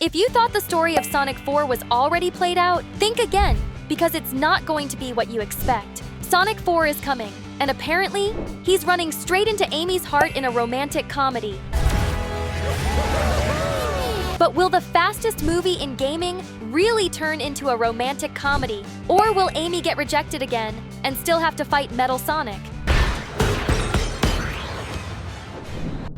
If you thought the story of Sonic 4 was already played out, think again, because it's not going to be what you expect. Sonic 4 is coming, and apparently, he's running straight into Amy's heart in a romantic comedy. But will the fastest movie in gaming really turn into a romantic comedy? Or will Amy get rejected again and still have to fight Metal Sonic?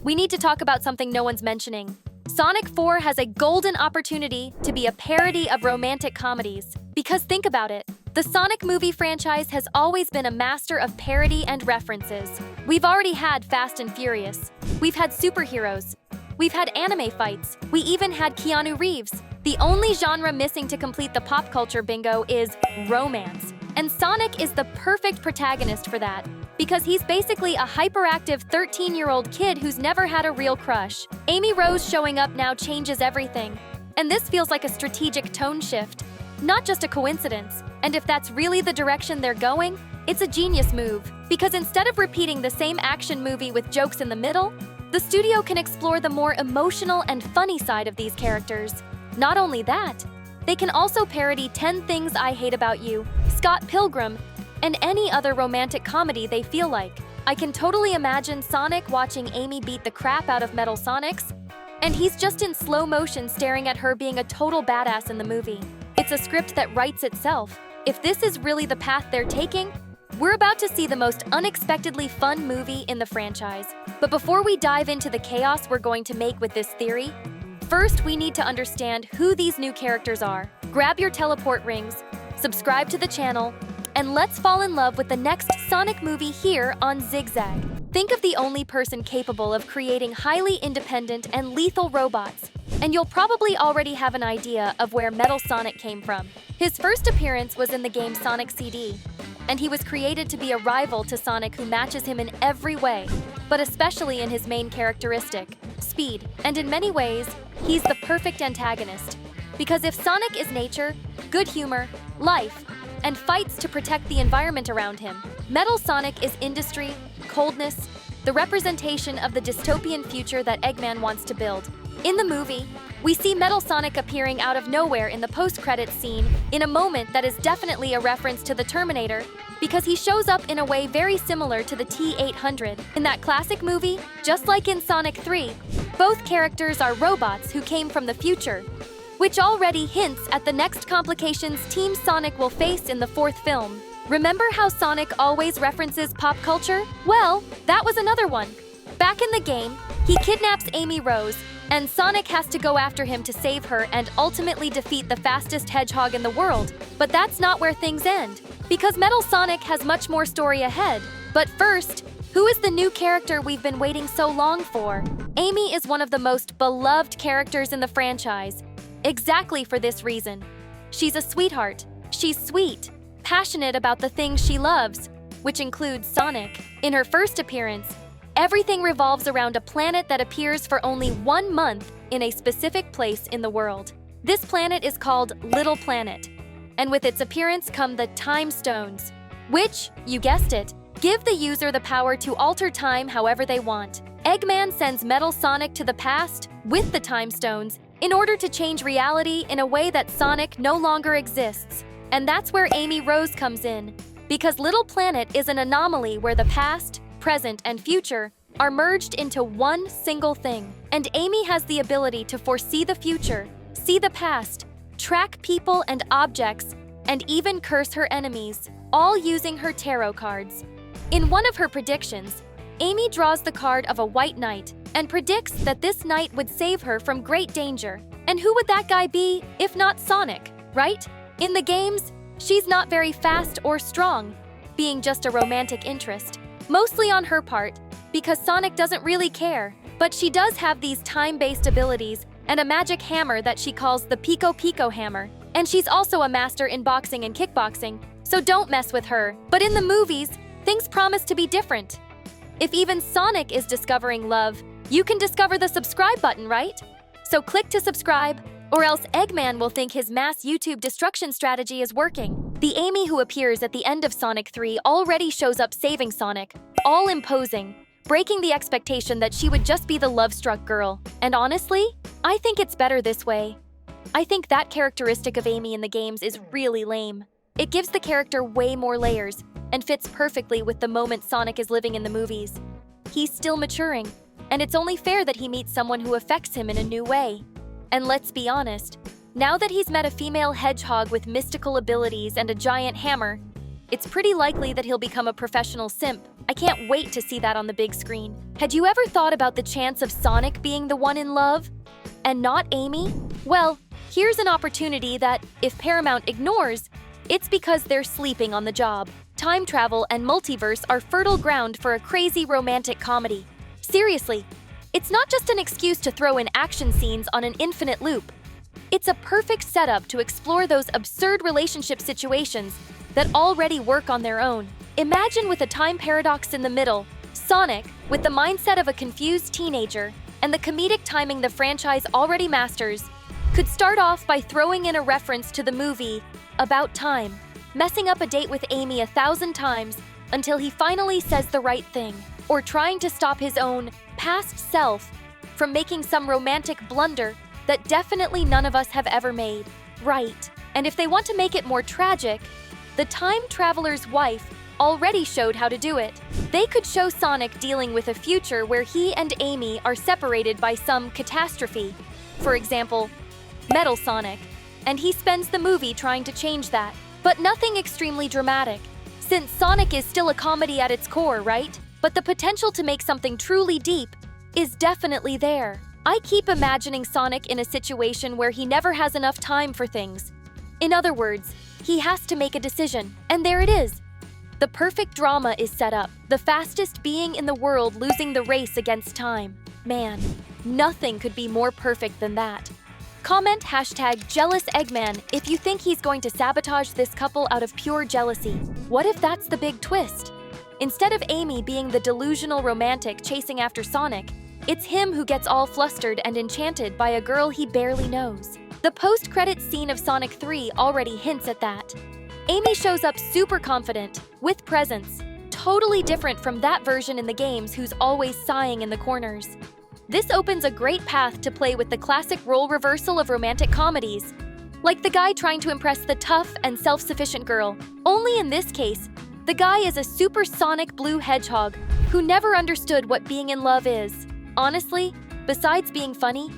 We need to talk about something no one's mentioning. Sonic 4 has a golden opportunity to be a parody of romantic comedies. Because think about it, the Sonic movie franchise has always been a master of parody and references. We've already had Fast and Furious. We've had superheroes. We've had anime fights. We even had Keanu Reeves. The only genre missing to complete the pop culture bingo is romance. And Sonic is the perfect protagonist for that, because he's basically a hyperactive 13-year-old kid who's never had a real crush. Amy Rose showing up now changes everything. And this feels like a strategic tone shift, not just a coincidence. And if that's really the direction they're going, it's a genius move. Because instead of repeating the same action movie with jokes in the middle, the studio can explore the more emotional and funny side of these characters. Not only that, they can also parody 10 Things I Hate About You, Scott Pilgrim, and any other romantic comedy they feel like. I can totally imagine Sonic watching Amy beat the crap out of Metal Sonics, and he's just in slow motion staring at her being a total badass in the movie. It's a script that writes itself. If this is really the path they're taking, we're about to see the most unexpectedly fun movie in the franchise. But before we dive into the chaos we're going to make with this theory, first we need to understand who these new characters are. Grab your teleport rings, subscribe to the channel, and let's fall in love with the next Sonic movie here on Zigzag. Think of the only person capable of creating highly independent and lethal robots, and you'll probably already have an idea of where Metal Sonic came from. His first appearance was in the game Sonic CD, and he was created to be a rival to Sonic who matches him in every way, but especially in his main characteristic, speed. And in many ways, he's the perfect antagonist. Because if Sonic is nature, good humor, life, and fights to protect the environment around him, Metal Sonic is industry, coldness, the representation of the dystopian future that Eggman wants to build. In the movie, we see Metal Sonic appearing out of nowhere in the post-credits scene in a moment that is definitely a reference to the Terminator, because he shows up in a way very similar to the T-800. In that classic movie, just like in Sonic 3, both characters are robots who came from the future, which already hints at the next complications Team Sonic will face in the fourth film. Remember how Sonic always references pop culture? Well, that was another one. Back in the game, he kidnaps Amy Rose, and Sonic has to go after him to save her and ultimately defeat the fastest hedgehog in the world. But that's not where things end, because Metal Sonic has much more story ahead. But first, who is the new character we've been waiting so long for? Amy is one of the most beloved characters in the franchise, exactly for this reason. She's a sweetheart. She's sweet, passionate about the things she loves, which includes Sonic. In her first appearance, everything revolves around a planet that appears for only 1 month in a specific place in the world. This planet is called Little Planet, and with its appearance come the Time Stones, which, you guessed it, give the user the power to alter time however they want. Eggman sends Metal Sonic to the past with the Time Stones in order to change reality in a way that Sonic no longer exists. And that's where Amy Rose comes in, because Little Planet is an anomaly where the past, present, and future are merged into one single thing. And Amy has the ability to foresee the future, see the past, track people and objects, and even curse her enemies, all using her tarot cards. In one of her predictions, Amy draws the card of a white knight and predicts that this knight would save her from great danger. And who would that guy be if not Sonic, right? In the games, she's not very fast or strong, being just a romantic interest, mostly on her part, because Sonic doesn't really care. But she does have these time-based abilities and a magic hammer that she calls the Pico Pico Hammer. And she's also a master in boxing and kickboxing, so don't mess with her. But in the movies, things promise to be different. If even Sonic is discovering love, you can discover the subscribe button, right? So click to subscribe, or else Eggman will think his mass YouTube destruction strategy is working. The Amy who appears at the end of Sonic 3 already shows up saving Sonic, all imposing, breaking the expectation that she would just be the love-struck girl. And honestly, I think it's better this way, I think that characteristic of Amy in the games is really lame. It gives the character way more layers and fits perfectly with the moment Sonic is living in the movies. He's still maturing, and it's only fair that he meets someone who affects him in a new way. And let's be honest, now that he's met a female hedgehog with mystical abilities and a giant hammer, it's pretty likely that he'll become a professional simp. I can't wait to see that on the big screen. Had you ever thought about the chance of Sonic being the one in love and not Amy? Well, here's an opportunity that, if Paramount ignores, it's because they're sleeping on the job. Time travel and multiverse are fertile ground for a crazy romantic comedy. Seriously, it's not just an excuse to throw in action scenes on an infinite loop. It's a perfect setup to explore those absurd relationship situations that already work on their own. Imagine with a time paradox in the middle, Sonic, with the mindset of a confused teenager and the comedic timing the franchise already masters, could start off by throwing in a reference to the movie About Time, messing up a date with Amy 1,000 times until he finally says the right thing, or trying to stop his own past self from making some romantic blunder that definitely none of us have ever made. Right. And if they want to make it more tragic, the time traveler's wife already showed how to do it. They could show Sonic dealing with a future where he and Amy are separated by some catastrophe. For example, Metal Sonic, and he spends the movie trying to change that. But nothing extremely dramatic, since Sonic is still a comedy at its core, right? But the potential to make something truly deep is definitely there. I keep imagining Sonic in a situation where he never has enough time for things. In other words, he has to make a decision, and there it is. The perfect drama is set up, the fastest being in the world losing the race against time. Man, nothing could be more perfect than that. Comment #JealousEggman if you think he's going to sabotage this couple out of pure jealousy. What if that's the big twist? Instead of Amy being the delusional romantic chasing after Sonic, it's him who gets all flustered and enchanted by a girl he barely knows. The post-credits scene of Sonic 3 already hints at that. Amy shows up super confident, with presence, totally different from that version in the games who's always sighing in the corners. This opens a great path to play with the classic role reversal of romantic comedies, like the guy trying to impress the tough and self-sufficient girl. Only in this case, the guy is a supersonic blue hedgehog who never understood what being in love is. Honestly, besides being funny,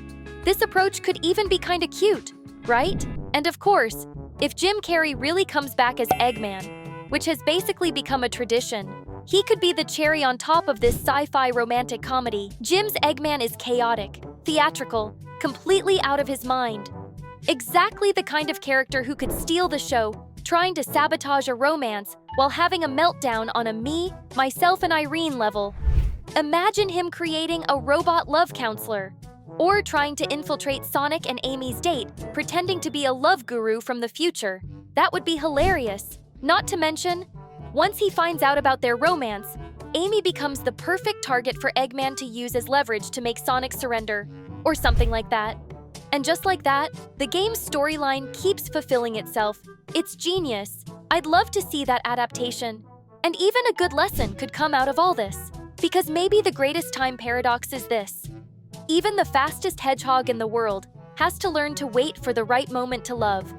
this approach could even be kinda cute, right? And of course, if Jim Carrey really comes back as Eggman, which has basically become a tradition, he could be the cherry on top of this sci-fi romantic comedy. Jim's Eggman is chaotic, theatrical, completely out of his mind. Exactly the kind of character who could steal the show, trying to sabotage a romance while having a meltdown on a me, myself, and Irene level. Imagine him creating a robot love counselor, or trying to infiltrate Sonic and Amy's date, pretending to be a love guru from the future. That would be hilarious. Not to mention, once he finds out about their romance, Amy becomes the perfect target for Eggman to use as leverage to make Sonic surrender, or something like that. And just like that, the game's storyline keeps fulfilling itself. It's genius. I'd love to see that adaptation. And even a good lesson could come out of all this. Because maybe the greatest time paradox is this. Even the fastest hedgehog in the world has to learn to wait for the right moment to love.